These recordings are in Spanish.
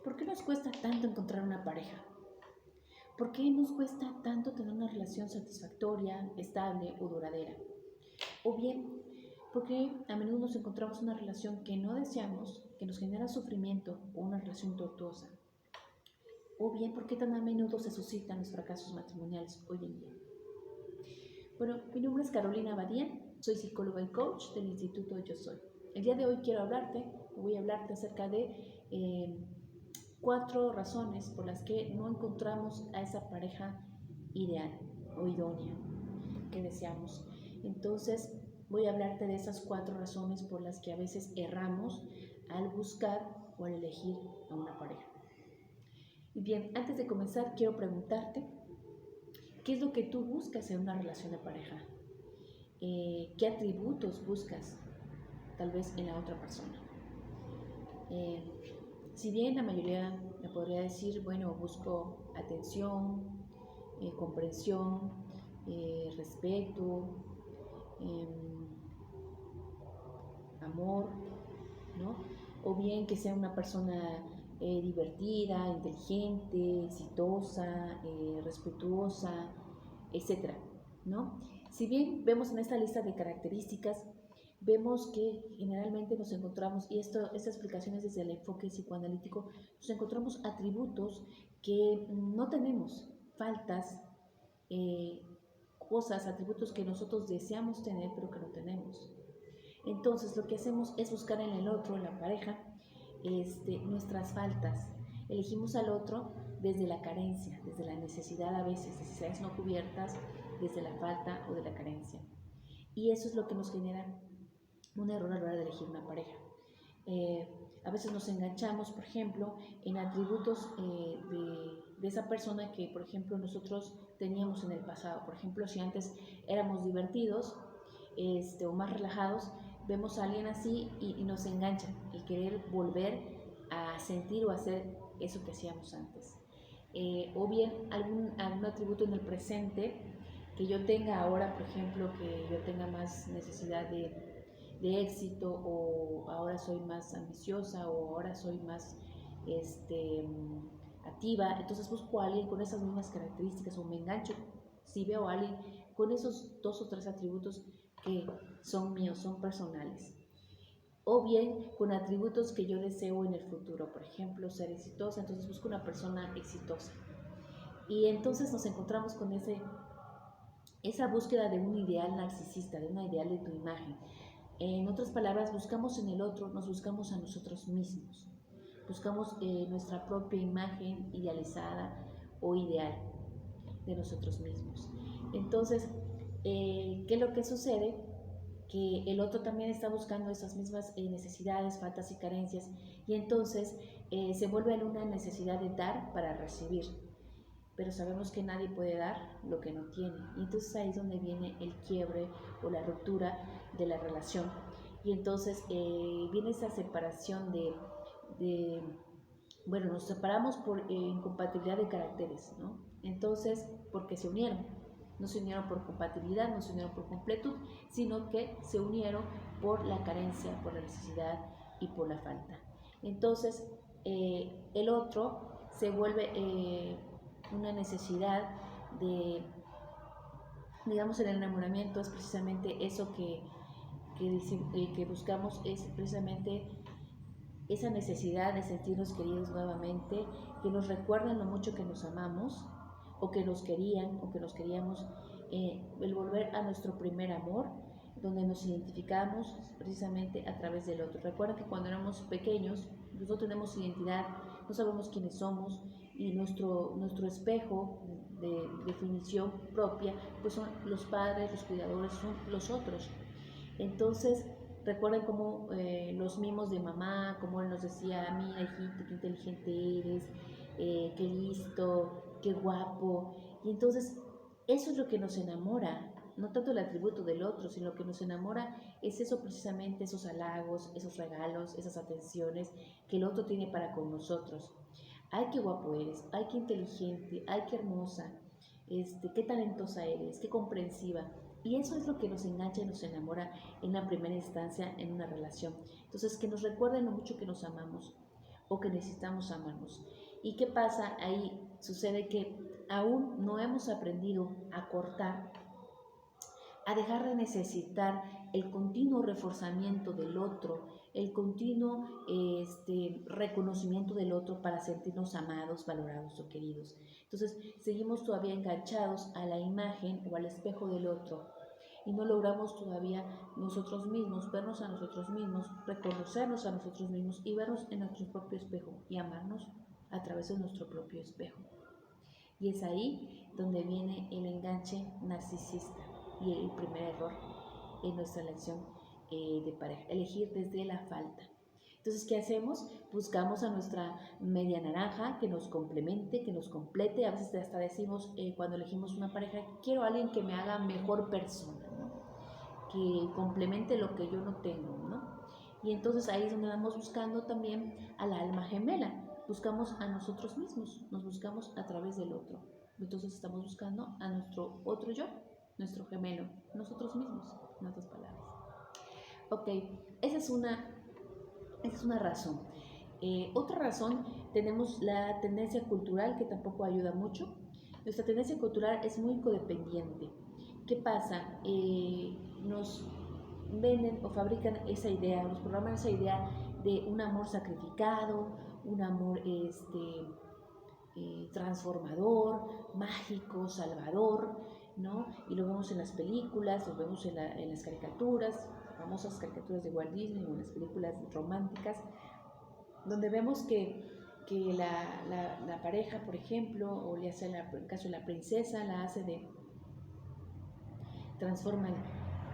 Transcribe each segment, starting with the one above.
¿Por qué nos cuesta tanto encontrar una pareja? ¿Por qué nos cuesta tanto tener una relación satisfactoria, estable o duradera? O bien, porque a menudo nos encontramos una relación que no deseamos, que nos genera sufrimiento o una relación tortuosa. O bien, ¿por qué tan a menudo se suscitan los fracasos matrimoniales hoy en día? Bueno, mi nombre es Carolina Badía, soy psicóloga y coach del Instituto Yo Soy. El día de hoy voy a hablarte acerca de 4 razones por las que no encontramos a esa pareja ideal o idónea que deseamos. Entonces, voy a hablarte de esas 4 razones por las que a veces erramos al buscar o al elegir a una pareja. Y bien, antes de comenzar, quiero preguntarte, ¿qué es lo que tú buscas en una relación de pareja? ¿Qué atributos buscas tal vez en la otra persona? Si bien la mayoría me podría decir, bueno, busco atención, comprensión, respeto, amor, ¿no? O bien que sea una persona divertida, inteligente, exitosa, respetuosa, etcétera, ¿no? Si bien vemos en esta lista de características, vemos que generalmente nos encontramos, y esta explicación es desde el enfoque psicoanalítico, nos encontramos atributos que no tenemos, faltas, cosas, atributos que nosotros deseamos tener pero que no tenemos. Entonces lo que hacemos es buscar en el otro, en la pareja, nuestras faltas. Elegimos al otro desde la carencia, desde la necesidad a veces, necesidades no cubiertas, desde la falta o de la carencia. Y eso es lo que nos genera un error a la hora de elegir una pareja. A veces nos enganchamos, por ejemplo, en atributos de esa persona que, por ejemplo, nosotros teníamos en el pasado. Por ejemplo, si antes éramos divertidos o más relajados, vemos a alguien así y nos engancha el querer volver a sentir o hacer eso que hacíamos antes. O bien algún atributo en el presente que yo tenga ahora, por ejemplo, que yo tenga más necesidad de éxito, o ahora soy más ambiciosa, o ahora soy más activa, entonces busco a alguien con esas mismas características, o me engancho si veo a alguien con esos 2 o 3 atributos que son míos, son personales. O bien con atributos que yo deseo en el futuro, por ejemplo, ser exitosa, entonces busco una persona exitosa. Y entonces nos encontramos con esa búsqueda de un ideal narcisista, de un ideal de tu imagen. En otras palabras, buscamos en el otro, nos buscamos a nosotros mismos. Buscamos nuestra propia imagen idealizada o ideal de nosotros mismos. Entonces, ¿qué es lo que sucede? Que el otro también está buscando esas mismas necesidades, faltas y carencias, y entonces se vuelve en una necesidad de dar para recibir. Pero sabemos que nadie puede dar lo que no tiene, y entonces ahí es donde viene el quiebre o la ruptura de la relación. Y entonces viene esa separación bueno, nos separamos por incompatibilidad de caracteres, ¿no? Entonces, porque se unieron, no se unieron por compatibilidad, no se unieron por completud, sino que se unieron por la carencia, por la necesidad y por la falta. Entonces, el otro se vuelve una necesidad digamos, el enamoramiento es precisamente eso que buscamos, es precisamente esa necesidad de sentirnos queridos nuevamente, que nos recuerden lo mucho que nos amamos, o que nos querían, o que nos queríamos, el volver a nuestro primer amor, donde nos identificamos precisamente a través del otro. Recuerda que cuando éramos pequeños, no tenemos identidad, no sabemos quiénes somos, y nuestro espejo de definición propia, pues son los padres, los cuidadores, son los otros. Entonces, recuerden cómo los mimos de mamá, cómo él nos decía, mira hijito, qué inteligente eres, qué listo, qué guapo. Y entonces, eso es lo que nos enamora, no tanto el atributo del otro, sino lo que nos enamora es eso precisamente, esos halagos, esos regalos, esas atenciones que el otro tiene para con nosotros. Ay, qué guapo eres, ay, qué inteligente, ay, qué hermosa, qué talentosa eres, qué comprensiva. Y eso es lo que nos engancha y nos enamora en la primera instancia en una relación. Entonces, que nos recuerden lo mucho que nos amamos. o que necesitamos amarnos. ¿Y qué pasa? Ahí sucede que aún no hemos aprendido a cortar, a dejar de necesitar el continuo reforzamiento del otro, el continuo reconocimiento del otro para sentirnos amados, valorados o queridos. Entonces seguimos todavía enganchados a la imagen o al espejo del otro y no logramos todavía nosotros mismos, vernos a nosotros mismos, reconocernos a nosotros mismos y vernos en nuestro propio espejo y amarnos a través de nuestro propio espejo. Y es ahí donde viene el enganche narcisista y el primer error en nuestra elección de pareja, elegir desde la falta. Entonces, ¿qué hacemos? Buscamos a nuestra media naranja que nos complemente, que nos complete. A veces hasta decimos, cuando elegimos una pareja, quiero a alguien que me haga mejor persona, ¿no? Que complemente lo que yo no tengo, ¿no? Y entonces ahí es donde vamos buscando también a la alma gemela. Buscamos a nosotros mismos, nos buscamos a través del otro. Entonces estamos buscando a nuestro otro yo, nuestro gemelo, nosotros mismos, en otras palabras. Ok, esa es una razón. Otra razón, tenemos la tendencia cultural que tampoco ayuda mucho. Nuestra tendencia cultural es muy codependiente. ¿Qué pasa? Nos venden o fabrican esa idea, nos programan esa idea de un amor sacrificado, un amor transformador, mágico, salvador, ¿no? Y lo vemos en las películas, lo vemos en las caricaturas, famosas caricaturas de Walt Disney o en las películas románticas, donde vemos que la pareja, por ejemplo, o le hace el caso de la princesa, la hace de transforma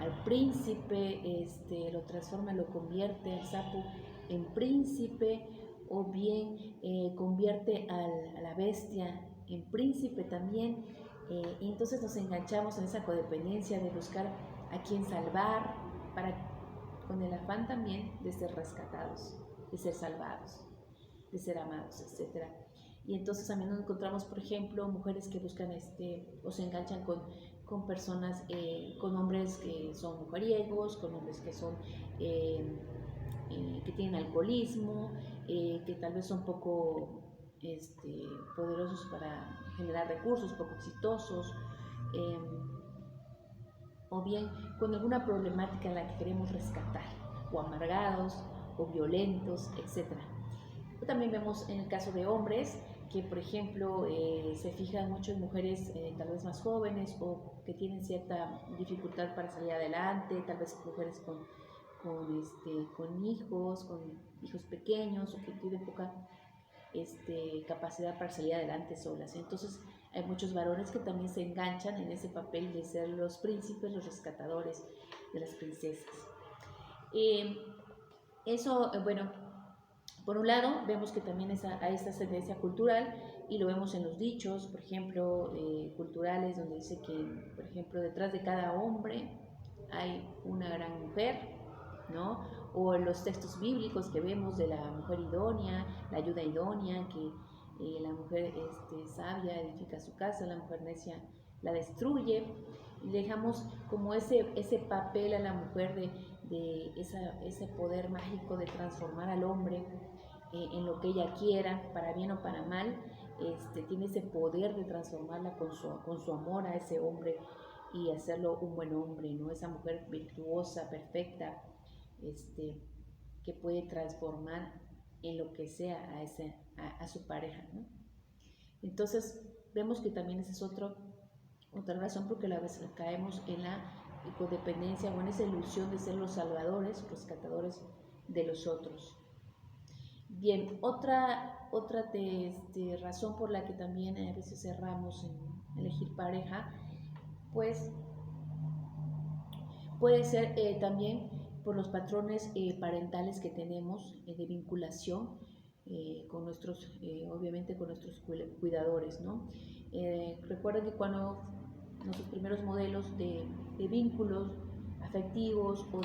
al príncipe, lo transforma, lo convierte al sapo en príncipe, o bien convierte a la bestia en príncipe también, y entonces nos enganchamos en esa codependencia de buscar a quien salvar, con el afán también de ser rescatados, de ser salvados, de ser amados, etc. Y entonces también nos encontramos, por ejemplo, mujeres que buscan o se enganchan con personas, con hombres que son mujeriegos, con hombres que son que tienen alcoholismo, que tal vez son poco poderosos para generar recursos, poco exitosos, o bien con alguna problemática en la que queremos rescatar, o amargados, o violentos, etc. También vemos en el caso de hombres que, por ejemplo, se fijan mucho en mujeres tal vez más jóvenes o que tienen cierta dificultad para salir adelante, tal vez mujeres con hijos pequeños o que tienen poca capacidad para salir adelante solas. Entonces hay muchos varones que también se enganchan en ese papel de ser los príncipes, los rescatadores de las princesas. Bueno, por un lado vemos que también hay esta tendencia cultural y lo vemos en los dichos, por ejemplo, culturales, donde dice que, por ejemplo, detrás de cada hombre hay una gran mujer, ¿no? O en los textos bíblicos que vemos de la mujer idónea, la ayuda idónea, que la mujer sabia edifica su casa, la mujer necia la destruye. Y dejamos como ese papel a la mujer de ese poder mágico de transformar al hombre en lo que ella quiera, para bien o para mal. Tiene ese poder de transformarla con su amor a ese hombre y hacerlo un buen hombre, ¿no? Esa mujer virtuosa, perfecta, que puede transformar en lo que sea a su pareja, ¿no? Entonces vemos que también esa es otra razón porque a veces caemos en la codependencia o en esa ilusión de ser los salvadores, rescatadores de los otros. Bien, otra razón por la que también a veces erramos en elegir pareja, pues puede ser también por los patrones parentales que tenemos de vinculación con obviamente con nuestros cuidadores, ¿no? Recuerden que cuando nuestros primeros modelos de vínculos afectivos o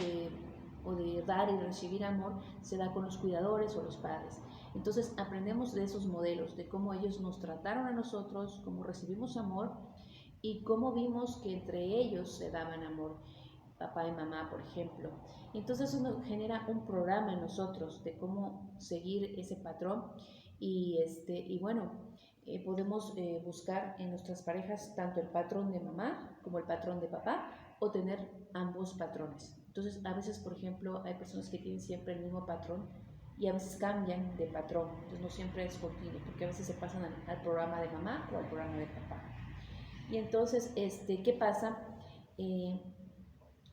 de dar y recibir amor se da con los cuidadores o los padres. Entonces aprendemos de esos modelos, de cómo ellos nos trataron a nosotros, cómo recibimos amor y cómo vimos que entre ellos se daban amor. papá y mamá, por ejemplo. Entonces uno genera un programa en nosotros de cómo seguir ese patrón y bueno, podemos buscar en nuestras parejas tanto el patrón de mamá como el patrón de papá o tener ambos patrones. Entonces a veces, por ejemplo, hay personas que tienen siempre el mismo patrón y a veces cambian de patrón, entonces no siempre es continuo, porque a veces se pasan al programa de mamá o al programa de papá. Y entonces, ¿qué pasa?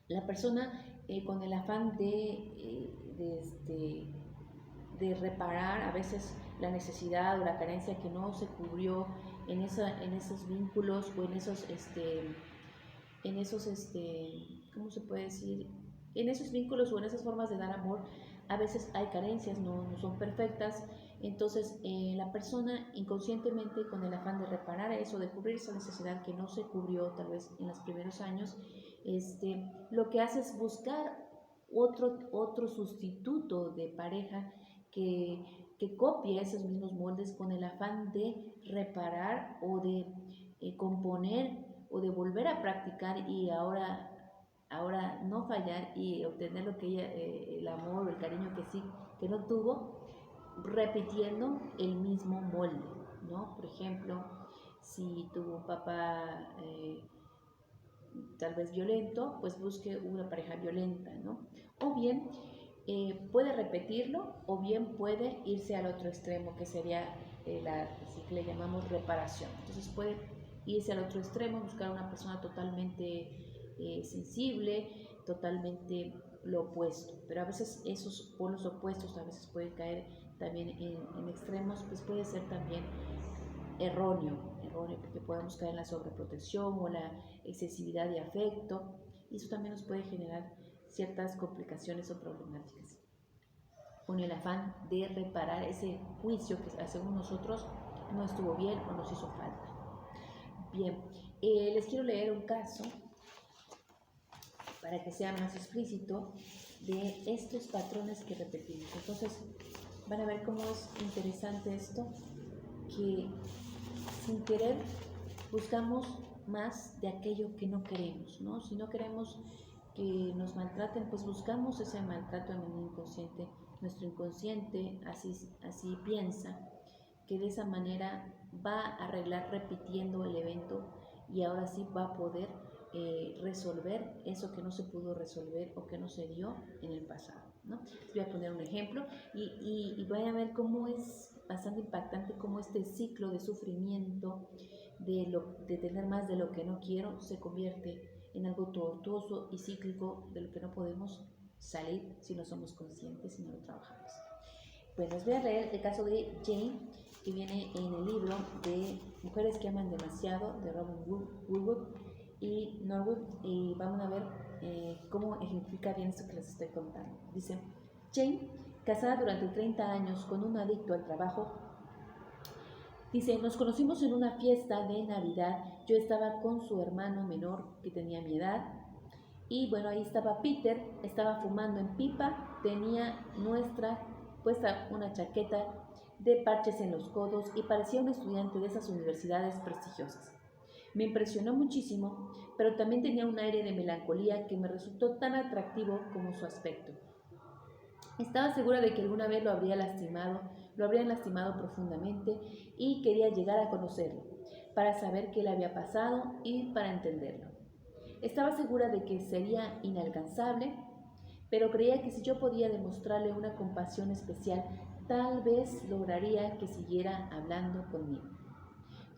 La persona con el afán de reparar a veces la necesidad o la carencia que no se cubrió en esos vínculos o ¿cómo se puede decir? En esos vínculos o en esas formas de dar amor, a veces hay carencias, no son perfectas. Entonces, la persona inconscientemente, con el afán de reparar eso, de cubrir esa necesidad que no se cubrió tal vez en los primeros años, lo que hace es buscar otro sustituto de pareja que copie esos mismos moldes con el afán de reparar o de componer o de volver a practicar y ahora no fallar y obtener lo que ella, el amor o el cariño que sí, que no tuvo, repitiendo el mismo molde, ¿no? Por ejemplo, si tuvo un papá tal vez violento, pues busque una pareja violenta, ¿no? O bien puede repetirlo o bien puede irse al otro extremo, que sería así que le llamamos reparación. Entonces puede irse al otro extremo, buscar una persona totalmente sensible, totalmente lo opuesto. Pero a veces esos polos opuestos a veces pueden caer también en extremos, pues puede ser también erróneo, porque podemos caer en la sobreprotección o la excesividad de afecto, y eso también nos puede generar ciertas complicaciones o problemáticas, con el afán de reparar ese juicio que según nosotros no estuvo bien o nos hizo falta. Bien, les quiero leer un caso para que sea más explícito de estos patrones que repetimos. Entonces, van a ver cómo es interesante esto, que sin querer buscamos más de aquello que no queremos, ¿no? Si no queremos que nos maltraten, pues buscamos ese maltrato en el inconsciente. Nuestro inconsciente así piensa, que de esa manera va a arreglar repitiendo el evento y ahora sí va a poder resolver eso que no se pudo resolver o que no se dio en el pasado, ¿no? Voy a poner un ejemplo y vayan a ver cómo es bastante impactante cómo este ciclo de sufrimiento, de tener más de lo que no quiero, se convierte en algo tortuoso y cíclico de lo que no podemos salir si no somos conscientes y no lo trabajamos. Pues les voy a leer el caso de Jane, que viene en el libro de Mujeres que aman demasiado, de Robin Woodward y Norwood, y vamos a ver cómo ejemplifica bien esto que les estoy contando. Dice, Jane, casada durante 30 años con un adicto al trabajo, dice, nos conocimos en una fiesta de Navidad, yo estaba con su hermano menor que tenía mi edad, y bueno, ahí estaba Peter, estaba fumando en pipa, tenía puesta una chaqueta de parches en los codos y parecía un estudiante de esas universidades prestigiosas. Me impresionó muchísimo, pero también tenía un aire de melancolía que me resultó tan atractivo como su aspecto. Estaba segura de que alguna vez lo habrían lastimado profundamente y quería llegar a conocerlo, para saber qué le había pasado y para entenderlo. Estaba segura de que sería inalcanzable, pero creía que si yo podía demostrarle una compasión especial, tal vez lograría que siguiera hablando conmigo.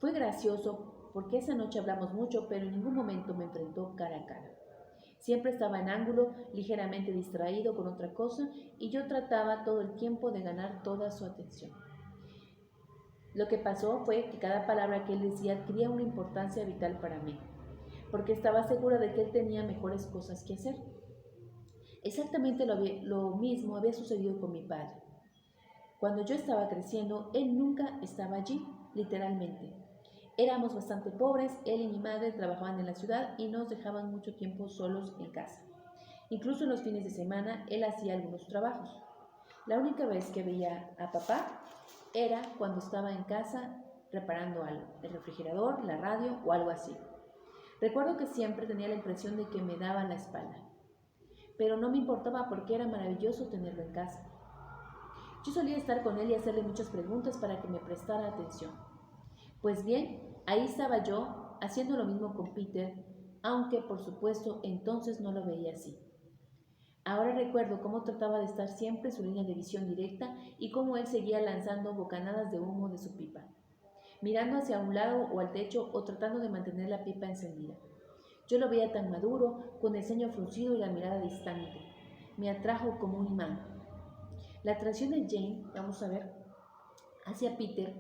Fue gracioso porque esa noche hablamos mucho, pero en ningún momento me enfrentó cara a cara. Siempre estaba en ángulo, ligeramente distraído con otra cosa, y yo trataba todo el tiempo de ganar toda su atención. Lo que pasó fue que cada palabra que él decía adquiría una importancia vital para mí, porque estaba segura de que él tenía mejores cosas que hacer. Exactamente lo mismo había sucedido con mi padre. Cuando yo estaba creciendo, él nunca estaba allí, literalmente. Éramos bastante pobres, él y mi madre trabajaban en la ciudad y nos dejaban mucho tiempo solos en casa. Incluso en los fines de semana, él hacía algunos trabajos. La única vez que veía a papá era cuando estaba en casa reparando algo, el refrigerador, la radio o algo así. Recuerdo que siempre tenía la impresión de que me daba la espalda. pero no me importaba porque era maravilloso tenerlo en casa. Yo solía estar con él y hacerle muchas preguntas para que me prestara atención. Pues bien, ahí estaba yo haciendo lo mismo con Peter, aunque por supuesto entonces no lo veía así. Ahora recuerdo cómo trataba de estar siempre en su línea de visión directa y cómo él seguía lanzando bocanadas de humo de su pipa, mirando hacia un lado o al techo o tratando de mantener la pipa encendida. Yo lo veía tan maduro, con el ceño fruncido y la mirada distante. Me atrajo como un imán. La atracción de Jane, vamos a ver, hacia Peter,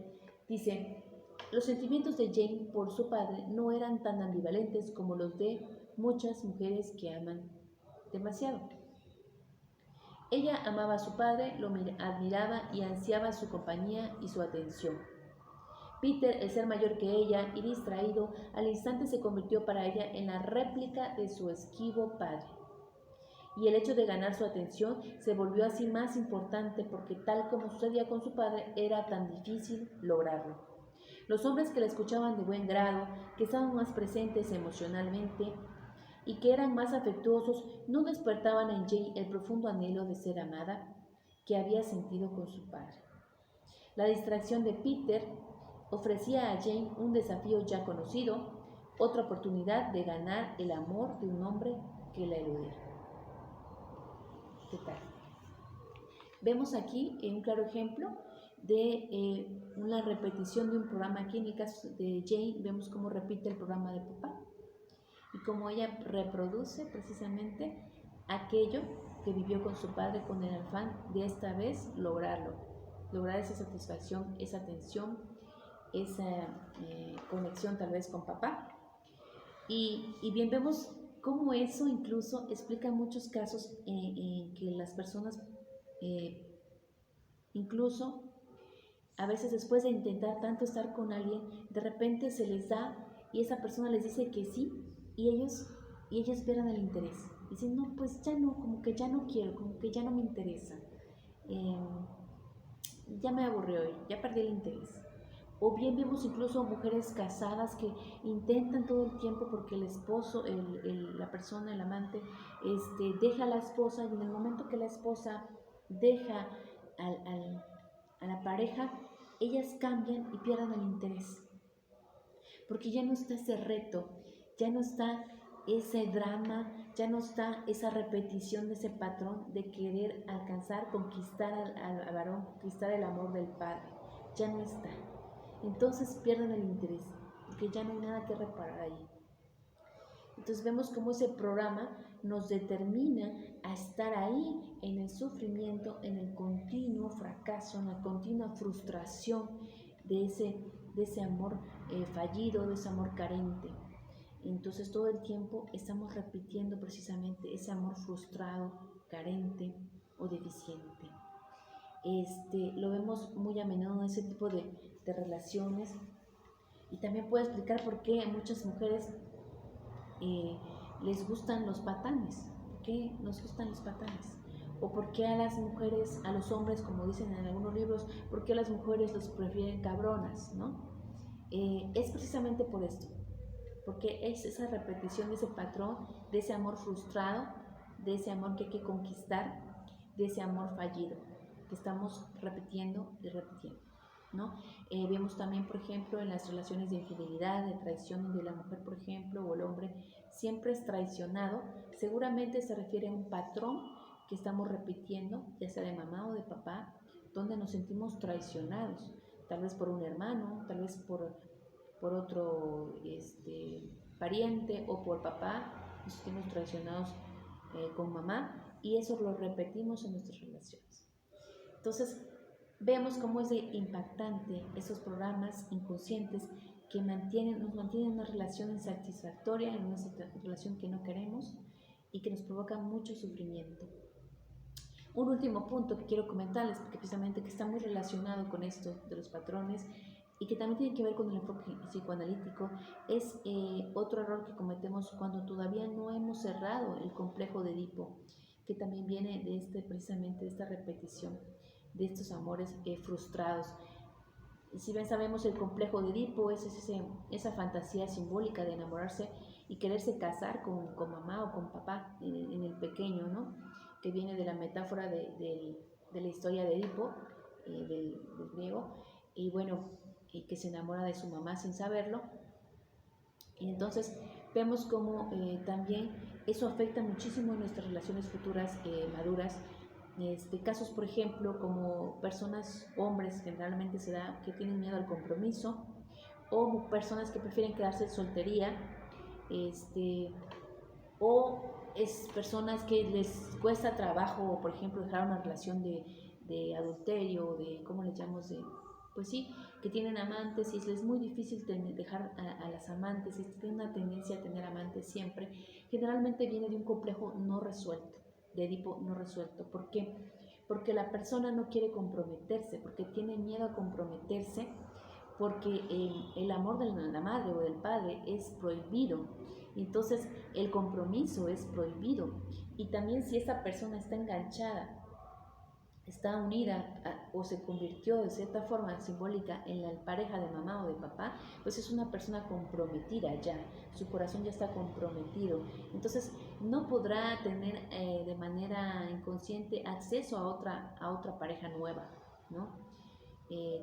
dice, los sentimientos de Jane por su padre no eran tan ambivalentes como los de muchas mujeres que aman demasiado. Ella amaba a su padre, lo admiraba y ansiaba su compañía y su atención. Peter, el ser mayor que ella y distraído, al instante se convirtió para ella en la réplica de su esquivo padre. Y el hecho de ganar su atención se volvió así más importante porque tal como sucedía con su padre, era tan difícil lograrlo. Los hombres que la escuchaban de buen grado, que estaban más presentes emocionalmente y que eran más afectuosos, no despertaban en Jane el profundo anhelo de ser amada que había sentido con su padre. La distracción de Peter ofrecía a Jane un desafío ya conocido, otra oportunidad de ganar el amor de un hombre que la eludiera. ¿Qué tal? Vemos aquí un claro ejemplo de una repetición de un programa. Aquí en el caso de Jane vemos cómo repite el programa de papá y cómo ella reproduce precisamente aquello que vivió con su padre con el afán de esta vez lograr esa satisfacción, esa atención, esa conexión tal vez con papá. Y bien vemos cómo eso incluso explica muchos casos en que las personas incluso a veces después de intentar tanto estar con alguien, de repente se les da y esa persona les dice que sí y ellos pierden el interés. Dicen, no, pues ya no, como que ya no quiero, como que ya no me interesa. Ya me aburrió, ya perdí el interés. O bien vemos incluso mujeres casadas que intentan todo el tiempo porque el esposo, la persona, el amante, deja a la esposa y en el momento que la esposa deja a la pareja, ellas cambian y pierden el interés. Porque ya no está ese reto, ya no está ese drama, ya no está esa repetición de ese patrón de querer alcanzar, conquistar al varón, conquistar el amor del padre. Ya no está. Entonces pierden el interés, porque ya no hay nada que reparar ahí. Entonces vemos cómo ese programa nos determina a estar ahí en el sufrimiento, en el continuo fracaso, en la continua frustración de ese amor fallido, de ese amor carente. Entonces todo el tiempo estamos repitiendo precisamente ese amor frustrado, carente o deficiente. Lo vemos muy a menudo en ese tipo de relaciones, y también puede explicar por qué a muchas mujeres les gustan los patanes. ¿Por qué nos gustan los patanes? O por qué a las mujeres, a los hombres, como dicen en algunos libros, por qué a las mujeres los prefieren cabronas, ¿no? Es precisamente por esto, porque es esa repetición de ese patrón, de ese amor frustrado, de ese amor que hay que conquistar, de ese amor fallido, que estamos repitiendo y repitiendo, ¿no? Vemos también, por ejemplo, en las relaciones de infidelidad, de traición, donde la mujer, por ejemplo, o el hombre siempre es traicionado, seguramente se refiere a un patrón que estamos repitiendo, ya sea de mamá o de papá, donde nos sentimos traicionados, tal vez por un hermano, tal vez por otro pariente o por papá, nos sentimos traicionados con mamá, y eso lo repetimos en nuestras relaciones. Entonces, vemos cómo es de impactante esos programas inconscientes que nos mantienen en una relación insatisfactoria, en una relación que no queremos y que nos provoca mucho sufrimiento. Un último punto que quiero comentarles, porque precisamente que está muy relacionado con esto de los patrones y que también tiene que ver con el enfoque psicoanalítico, es otro error que cometemos cuando todavía no hemos cerrado el complejo de Edipo, que también viene de precisamente de esta repetición de estos amores frustrados. Si bien sabemos, el complejo de Edipo es esa fantasía simbólica de enamorarse y quererse casar con mamá o con papá en el pequeño, ¿no? Que viene de la metáfora de la historia de Edipo, del griego, y bueno, que se enamora de su mamá sin saberlo. Y entonces vemos cómo también eso afecta muchísimo nuestras relaciones futuras maduras. Casos, por ejemplo, como personas, hombres, generalmente se da que tienen miedo al compromiso, o personas que prefieren quedarse en soltería, o es personas que les cuesta trabajo, por ejemplo, dejar una relación de adulterio, de, ¿cómo le llamamos? Pues sí, que tienen amantes y es muy difícil dejar a las amantes, y tienen una tendencia a tener amantes siempre. Generalmente viene de un complejo no resuelto, de Edipo no resuelto. ¿Por qué? Porque la persona no quiere comprometerse, porque tiene miedo a comprometerse, porque el amor de la madre o del padre es prohibido. Entonces el compromiso es prohibido. Y también si esa persona está enganchada, está unida o se convirtió de cierta forma simbólica en la pareja de mamá o de papá, pues es una persona comprometida ya, su corazón ya está comprometido. Entonces no podrá tener de manera inconsciente acceso a otra pareja nueva, ¿no?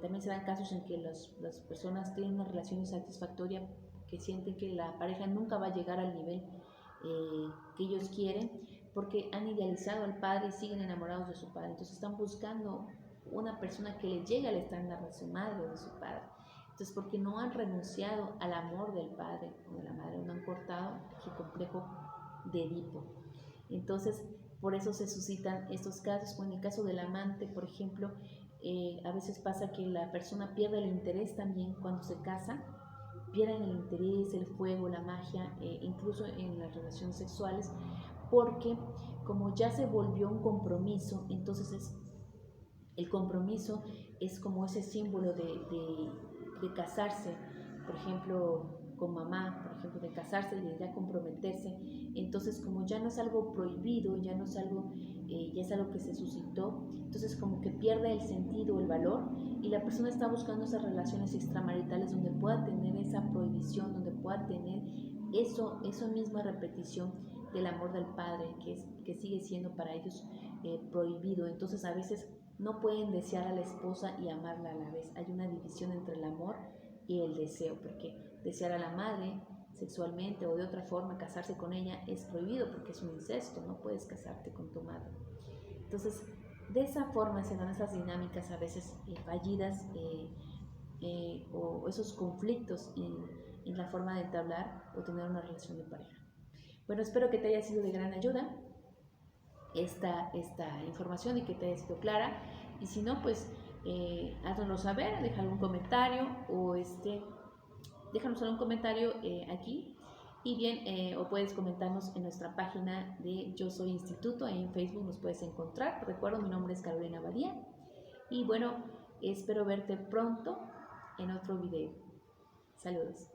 También se dan casos en que las personas tienen una relación insatisfactoria, que sienten que la pareja nunca va a llegar al nivel que ellos quieren, porque han idealizado al padre y siguen enamorados de su padre. Entonces están buscando una persona que les llegue al estándar de su madre o de su padre. Entonces, porque no han renunciado al amor del padre o de la madre, no han cortado su complejo de Edipo. Entonces, por eso se suscitan estos casos. O en el caso del amante, por ejemplo, a veces pasa que la persona pierde el interés también cuando se casa, pierden el interés, el fuego, la magia, incluso en las relaciones sexuales, porque como ya se volvió un compromiso, entonces el compromiso es como ese símbolo de casarse, por ejemplo, con mamá, por ejemplo, de casarse y de ya comprometerse. Entonces, como ya no es algo prohibido, ya no es algo, ya es algo que se suscitó, entonces como que pierde el sentido, el valor, y la persona está buscando esas relaciones extramaritales donde pueda tener esa prohibición, donde pueda tener eso misma repetición del amor del padre, que sigue siendo para ellos prohibido. Entonces a veces no pueden desear a la esposa y amarla a la vez. Hay una división entre el amor y el deseo, porque desear a la madre sexualmente o de otra forma, casarse con ella, es prohibido porque es un incesto, no puedes casarte con tu madre. Entonces, de esa forma se dan esas dinámicas a veces fallidas, o esos conflictos en la forma de entablar o tener una relación de pareja. Bueno, espero que te haya sido de gran ayuda esta información y que te haya sido clara. Y si no, pues háznoslo saber, deja algún comentario o déjanos algún comentario aquí. Y bien, o puedes comentarnos en nuestra página de Yo Soy Instituto, ahí en Facebook nos puedes encontrar. Recuerdo, mi nombre es Carolina Badía. Y bueno, espero verte pronto en otro video. Saludos.